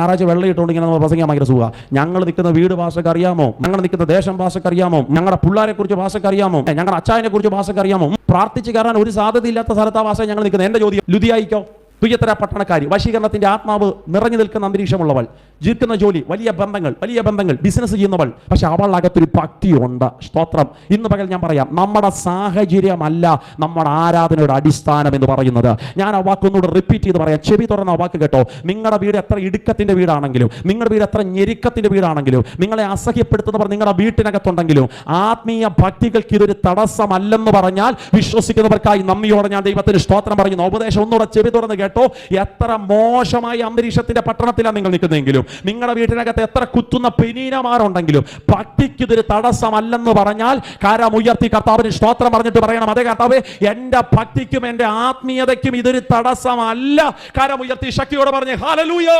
ഞായറാഴ്ച വെള്ളം ഇട്ടുകൊണ്ട് ഇങ്ങനെ നമ്മൾ പ്രസംഗിക്കാൻ ഭയങ്കര സുഖ. ഞങ്ങൾ നിൽക്കുന്ന വീട് ഭാഷക്ക് അറിയാമോ? ഞങ്ങൾ നിൽക്കുന്ന ദേശം ഭാഷക്ക് അറിയാമോ? ഞങ്ങളുടെ പിള്ളേരെ കുറിച്ച് ഭാഷക്ക് അറിയാമോ? ഞങ്ങളുടെ അച്ചായനെ കുറിച്ച് ഭാഷക്ക് അറിയാമോ? പ്രാർത്ഥിച്ച് കയറാൻ ഒരു സാധ്യതയില്ലാത്ത സ്ഥലത്ത് ആ ഭാഷ ഞങ്ങൾ നിൽക്കുന്നത്. എന്റെ ചോദ്യം, ലുദിയായിക്കോ? തുയ്യത്തര പട്ടണക്കാരി, വശീകരണത്തിന്റെ ആത്മാവ് നിറഞ്ഞു നിൽക്കുന്ന അന്തരീക്ഷമുള്ളവൾ, ജീവിക്കുന്ന ജോലി, വലിയ ബന്ധങ്ങൾ, ബിസിനസ് ചെയ്യുന്നവൾ, പക്ഷെ അവളകത്തൊരു ഭക്തിയുണ്ട്. സ്തോത്രം. ഇന്ന് പകൽ ഞാൻ പറയാം, നമ്മുടെ സാഹചര്യമല്ല നമ്മുടെ ആരാധനയുടെ അടിസ്ഥാനം എന്ന് പറയുന്നത്. ഞാൻ ആ വാക്കൊന്നുകൂടെ റിപ്പീറ്റ് ചെയ്ത് പറയാം, ചെവി തുറന്ന ആ വാക്ക് കേട്ടോ. നിങ്ങളുടെ വീട് എത്ര ഇടുക്കത്തിന്റെ വീടാണെങ്കിലും, നിങ്ങളുടെ വീട് എത്ര ഞെരുക്കത്തിന്റെ വീടാണെങ്കിലും, നിങ്ങളെ അസഹ്യപ്പെടുത്തുന്നവർ നിങ്ങളുടെ വീട്ടിനകത്തുണ്ടെങ്കിലും, ആത്മീയ ഭക്തികൾക്ക് ഇതൊരു തടസ്സമല്ലെന്ന് പറഞ്ഞാൽ വിശ്വസിക്കുന്നവർക്കായി നന്ദിയോടെ ഞാൻ ദൈവത്തിന് സ്തോത്രം പറയുന്നു. ഉപദേശം ഒന്നുകൂടെ ചെവി തുറന്ന് കേട്ടോ. എത്ര മോശമായ അന്തരീക്ഷത്തിന്റെ പട്ടണത്തിലാണ് നിങ്ങൾ നിൽക്കുന്നതെങ്കിലും, നിങ്ങളുടെ വീട്ടിനകത്ത് എത്ര കുത്തുന്ന പെനീനമാരുണ്ടെങ്കിലും, ഭക്തിക്ക് ഇതൊരു തടസ്സമല്ലെന്ന് പറഞ്ഞാൽ കരമുയർത്തി കർത്താവിന് സ്തോത്രം പറഞ്ഞിട്ട് പറയണം, അതേ കർത്താവേ, എന്റെ ഭക്തിക്കും എന്റെ ആത്മീയതയ്ക്കും ഇതൊരു തടസ്സമല്ല. കരമുയർത്തി ശക്തിയോടെ പറഞ്ഞ് ഹല്ലേലൂയ.